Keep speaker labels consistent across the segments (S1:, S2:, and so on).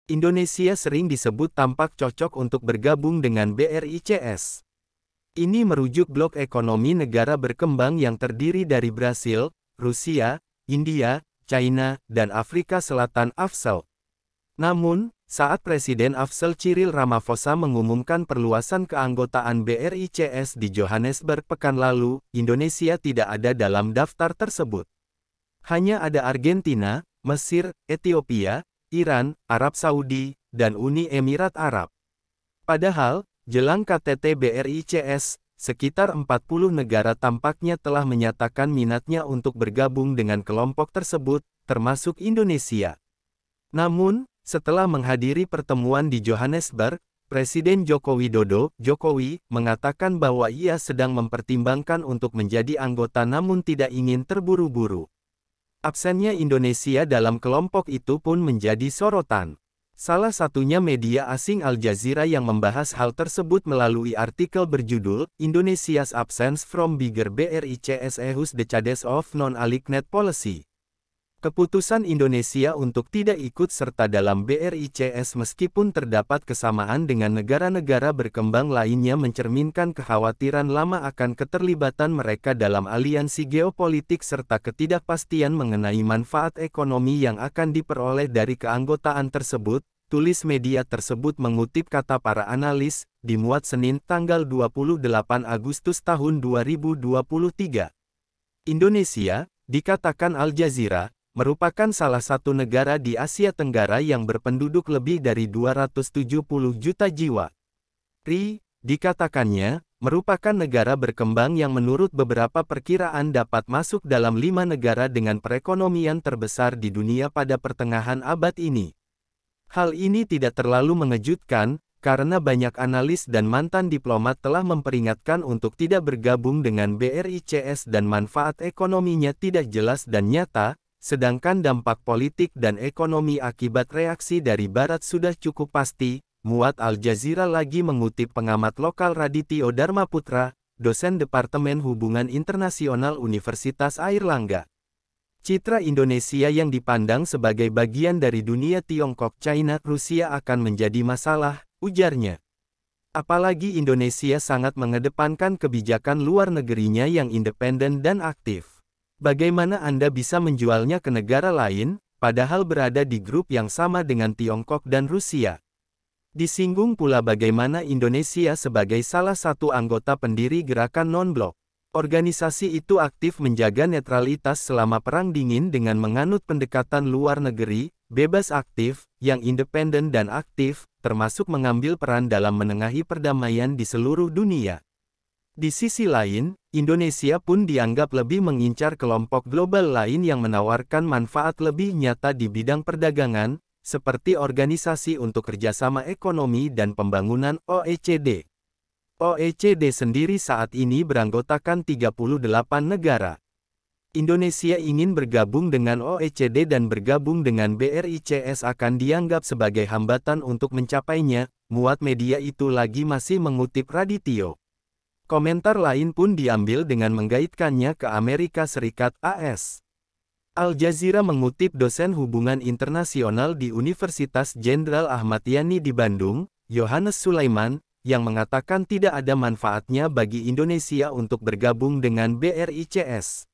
S1: Indonesia sering disebut tampak cocok untuk bergabung dengan BRICS. Ini merujuk blok ekonomi negara berkembang yang terdiri dari Brasil, Rusia, India, China, dan Afrika Selatan (AFSEL). Namun, saat Presiden AFSEL Cyril Ramaphosa mengumumkan perluasan keanggotaan BRICS di Johannesburg pekan lalu, Indonesia tidak ada dalam daftar tersebut. Hanya ada Argentina, Mesir, Ethiopia, Iran, Arab Saudi, dan Uni Emirat Arab. Padahal, jelang KTT BRICS, sekitar 40 negara tampaknya telah menyatakan minatnya untuk bergabung dengan kelompok tersebut, termasuk Indonesia. Namun, setelah menghadiri pertemuan di Johannesburg, Presiden Joko Widodo, Jokowi, mengatakan bahwa ia sedang mempertimbangkan untuk menjadi anggota namun tidak ingin terburu-buru. Absennya Indonesia dalam kelompok itu pun menjadi sorotan. Salah satunya media asing Al Jazeera yang membahas hal tersebut melalui artikel berjudul, Indonesia's Absence from Bigger BRICS Ehus Decades of Non-Aligned Policy. Keputusan Indonesia untuk tidak ikut serta dalam BRICS meskipun terdapat kesamaan dengan negara-negara berkembang lainnya mencerminkan kekhawatiran lama akan keterlibatan mereka dalam aliansi geopolitik serta ketidakpastian mengenai manfaat ekonomi yang akan diperoleh dari keanggotaan tersebut, tulis media tersebut mengutip kata para analis, dimuat Senin tanggal 28 Agustus tahun 2023. Indonesia, dikatakan Al Jazeera, merupakan salah satu negara di Asia Tenggara yang berpenduduk lebih dari 270 juta jiwa. Dikatakannya, merupakan negara berkembang yang menurut beberapa perkiraan dapat masuk dalam 5 negara dengan perekonomian terbesar di dunia pada pertengahan abad ini. Hal ini tidak terlalu mengejutkan, karena banyak analis dan mantan diplomat telah memperingatkan untuk tidak bergabung dengan BRICS dan manfaat ekonominya tidak jelas dan nyata, sedangkan dampak politik dan ekonomi akibat reaksi dari Barat sudah cukup pasti, muat Al Jazeera lagi mengutip pengamat lokal Radityo Dharmaputra, dosen Departemen Hubungan Internasional Universitas Airlangga. Citra Indonesia yang dipandang sebagai bagian dari dunia Tiongkok China Rusia akan menjadi masalah, ujarnya. Apalagi Indonesia sangat mengedepankan kebijakan luar negerinya yang independen dan aktif. Bagaimana Anda bisa menjualnya ke negara lain, padahal berada di grup yang sama dengan Tiongkok dan Rusia? Disinggung pula bagaimana Indonesia sebagai salah satu anggota pendiri gerakan non-blok. Organisasi itu aktif menjaga netralitas selama Perang Dingin dengan menganut pendekatan luar negeri, bebas aktif, yang independen dan aktif, termasuk mengambil peran dalam menengahi perdamaian di seluruh dunia. Di sisi lain, Indonesia pun dianggap lebih mengincar kelompok global lain yang menawarkan manfaat lebih nyata di bidang perdagangan, seperti Organisasi untuk Kerjasama Ekonomi dan Pembangunan (OECD). OECD sendiri saat ini beranggotakan 38 negara. Indonesia ingin bergabung dengan OECD dan bergabung dengan BRICS akan dianggap sebagai hambatan untuk mencapainya, muat media itu lagi masih mengutip Radityo. Komentar lain pun diambil dengan menggaitkannya ke Amerika Serikat (AS). Al Jazeera mengutip dosen hubungan internasional di Universitas Jenderal Ahmad Yani di Bandung, Yohanes Sulaiman, yang mengatakan tidak ada manfaatnya bagi Indonesia untuk bergabung dengan BRICS.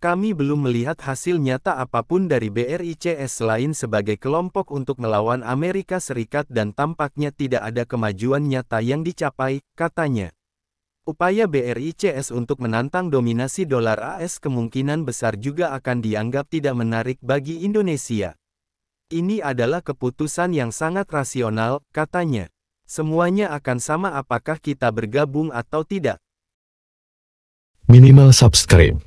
S1: Kami belum melihat hasil nyata apapun dari BRICS selain sebagai kelompok untuk melawan Amerika Serikat dan tampaknya tidak ada kemajuan nyata yang dicapai, katanya. Upaya BRICS untuk menantang dominasi dolar AS kemungkinan besar juga akan dianggap tidak menarik bagi Indonesia. Ini adalah keputusan yang sangat rasional, katanya. Semuanya akan sama apakah kita bergabung atau tidak.
S2: Minimal subscribe.